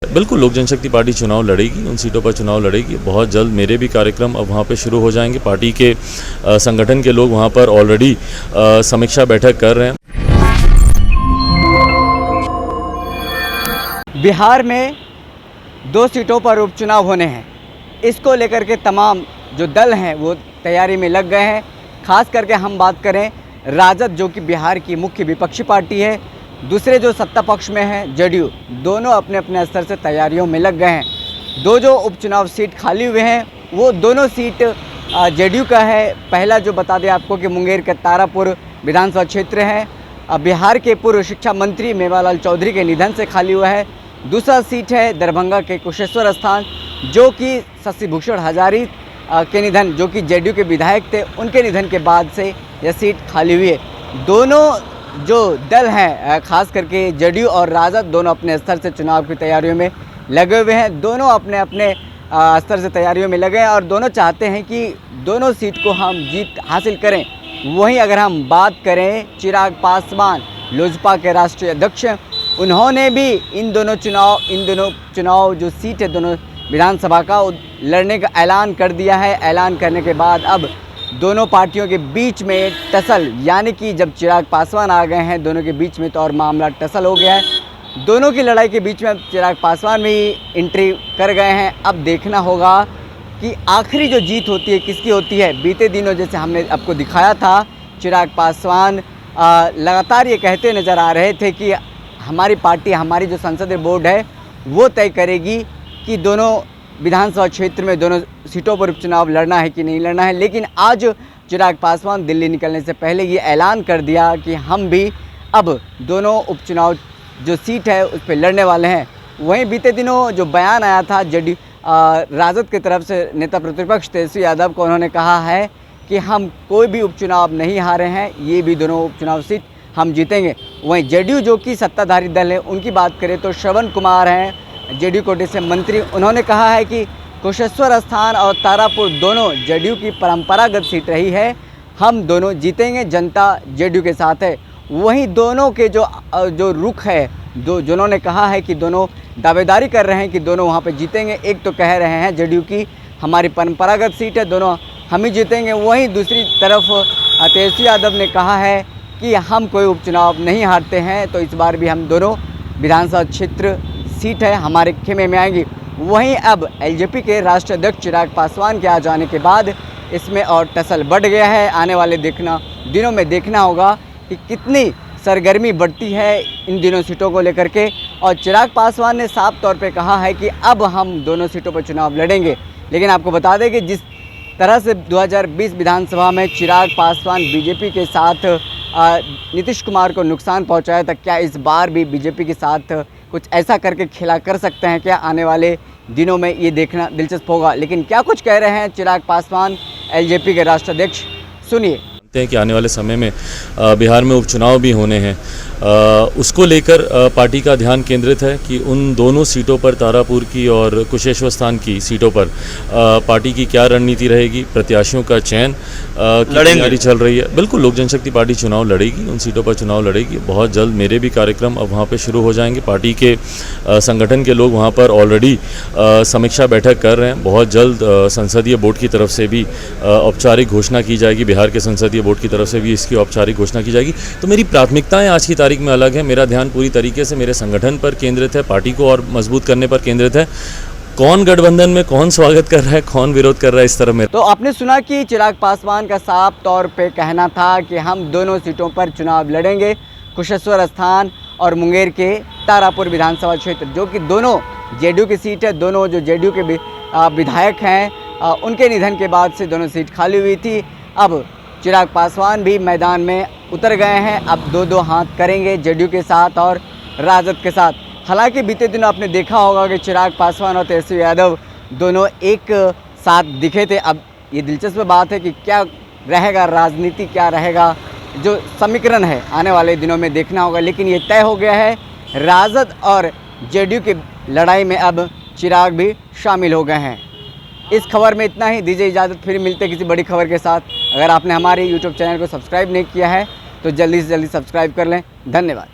बिल्कुल लोक जनशक्ति पार्टी चुनाव लड़ेगी, उन सीटों पर चुनाव लड़ेगी। बहुत जल्द मेरे भी कार्यक्रम अब वहाँ पे शुरू हो जाएंगे। पार्टी के संगठन के लोग वहाँ पर ऑलरेडी समीक्षा बैठक कर रहे हैं। बिहार में 2 सीटों पर उपचुनाव होने हैं। इसको लेकर के तमाम जो दल हैं वो तैयारी में लग गए हैं। खास करके हम बात करें राजद, जो कि बिहार की मुख्य विपक्षी पार्टी है, दूसरे जो सत्ता पक्ष में है जेडीयू, दोनों अपने अपने स्तर से तैयारियों में लग गए हैं। 2 जो उपचुनाव सीट खाली हुए हैं वो दोनों सीट जेडीयू का है। पहला जो बता दें आपको कि मुंगेर के तारापुर विधानसभा क्षेत्र है, बिहार के पूर्व शिक्षा मंत्री मेवालाल चौधरी के निधन से खाली हुआ है। दूसरा सीट है दरभंगा के कुशेश्वर स्थान, जो कि शशिभूषण हजारी के निधन, जो कि जेडीयू के विधायक थे, उनके निधन के बाद से यह सीट खाली हुई है। दोनों जो दल हैं, खास करके जेडीयू और राजद, दोनों अपने स्तर से चुनाव की तैयारियों में लगे हुए हैं। दोनों अपने अपने स्तर से तैयारियों में लगे हैं और दोनों चाहते हैं कि दोनों सीट को हम जीत हासिल करें। वहीं अगर हम बात करें चिराग पासवान, लोजपा के राष्ट्रीय अध्यक्ष, उन्होंने भी इन दोनों चुनाव जो सीट है दोनों विधानसभा का लड़ने का ऐलान कर दिया है। ऐलान करने के बाद अब दोनों पार्टियों के बीच में टसल, यानी कि जब चिराग पासवान आ गए हैं दोनों के बीच में, तो और मामला टसल हो गया है। दोनों की लड़ाई के बीच में अब चिराग पासवान भी एंट्री कर गए हैं। अब देखना होगा कि आखिरी जो जीत होती है किसकी होती है। बीते दिनों जैसे हमने आपको दिखाया था, चिराग पासवान लगातार ये कहते नज़र आ रहे थे कि हमारी पार्टी, हमारी जो संसदीय बोर्ड है वो तय करेगी कि दोनों विधानसभा क्षेत्र में दोनों सीटों पर उपचुनाव लड़ना है कि नहीं लड़ना है। लेकिन आज चिराग पासवान दिल्ली निकलने से पहले ये ऐलान कर दिया कि हम भी अब दोनों उपचुनाव जो सीट है उस पर लड़ने वाले हैं। वहीं बीते दिनों जो बयान आया था राजद की तरफ से नेता प्रतिपक्ष तेजस्वी यादव को, उन्होंने कहा है कि हम कोई भी उपचुनाव नहीं हारे हैं, ये भी दोनों उपचुनाव सीट हम जीतेंगे। वहीं जेडीयू जो कि सत्ताधारी दल है, उनकी बात करें तो श्रवण कुमार हैं जेडीयू कोटे से मंत्री, उन्होंने कहा है कि कुशेश्वर स्थान और तारापुर दोनों जेडीयू की परंपरागत सीट रही है, हम दोनों जीतेंगे, जनता जेडीयू के साथ है। वहीं दोनों के जो रुख है, जिन्होंने कहा है कि दोनों दावेदारी कर रहे हैं कि दोनों वहाँ पे जीतेंगे। एक तो कह रहे हैं जेडीयू की हमारी परंपरागत सीट है, दोनों हम ही जीतेंगे। वहीं दूसरी तरफ तेजस्वी यादव ने कहा है कि हम कोई उपचुनाव नहीं हारते हैं, तो इस बार भी हम दोनों विधानसभा क्षेत्र सीट है हमारे खेमे में आएंगी। वहीं अब एलजेपी के राष्ट्रीय अध्यक्ष चिराग पासवान के आ जाने के बाद इसमें और टसल बढ़ गया है। आने वाले दिनों में देखना होगा कि कितनी सरगर्मी बढ़ती है इन दिनों सीटों को लेकर के। और चिराग पासवान ने साफ तौर पे कहा है कि अब हम दोनों सीटों पर चुनाव लड़ेंगे। लेकिन आपको बता दें कि जिस तरह से 2020 विधानसभा में चिराग पासवान बीजेपी के साथ नीतीश कुमार को नुकसान पहुंचाया था, क्या इस बार भी बीजेपी के साथ कुछ ऐसा करके खेला कर सकते हैं क्या? आने वाले दिनों में ये देखना दिलचस्प होगा। लेकिन क्या कुछ कह रहे हैं चिराग पासवान, एलजेपी के राष्ट्रीय अध्यक्ष, सुनिए। हैं कि आने वाले समय में बिहार में उपचुनाव भी होने हैं, उसको लेकर पार्टी का ध्यान केंद्रित है कि उन दोनों सीटों पर, तारापुर की और कुशेश्वर स्थान की सीटों पर पार्टी की क्या रणनीति रहेगी, प्रत्याशियों का चयन की तैयारी चल रही है। बिल्कुल लोक जनशक्ति पार्टी चुनाव लड़ेगी, उन सीटों पर चुनाव लड़ेगी। बहुत जल्द मेरे भी कार्यक्रम अब वहाँ पर शुरू हो जाएंगे। पार्टी के संगठन के लोग वहाँ पर ऑलरेडी समीक्षा बैठक कर रहे हैं। बहुत जल्द संसदीय बोर्ड की तरफ से भी औपचारिक घोषणा की जाएगी, बिहार के संसदीय बोर्ड की तरफ से भी इसकी औपचारिक घोषणा की जाएगी। तो मेरी प्राथमिकताएं आज की तारीख में अलग है। मेरा ध्यान पूरी तरीके से मेरे संगठन पर केंद्रित है, पार्टी को और मजबूत करने पर केंद्रित है। कौन गठबंधन में कौन स्वागत कर रहा है, कौन विरोध कर रहा है, इस तरह में। तो आपने सुना कि चिराग पासवान का साफ तौर पे कहना था कि हम दोनों सीटों पर चुनाव लड़ेंगे, कुशेश्वर स्थान और मुंगेर के तारापुर विधानसभा क्षेत्र, जो कि दोनों जेडीयू की सीट है। दोनों जो जेडीयू के विधायक हैं, उनके निधन के बाद से दोनों सीट खाली हुई थी। अब चिराग पासवान भी मैदान में उतर गए हैं। अब 2-2 हाथ करेंगे जेडीयू के साथ और राजद के साथ। हालांकि बीते दिनों आपने देखा होगा कि चिराग पासवान और तेजस्वी यादव दोनों एक साथ दिखे थे। अब ये दिलचस्प बात है कि क्या रहेगा राजनीति, क्या रहेगा जो समीकरण है, आने वाले दिनों में देखना होगा। लेकिन ये तय हो गया है, राजद और जेडीयू की लड़ाई में अब चिराग भी शामिल हो गए हैं। इस खबर में इतना ही, दीजिए इजाज़त, फिर मिलते किसी बड़ी खबर के साथ। अगर आपने हमारे YouTube चैनल को सब्सक्राइब नहीं किया है तो जल्दी से जल्दी सब्सक्राइब कर लें। धन्यवाद।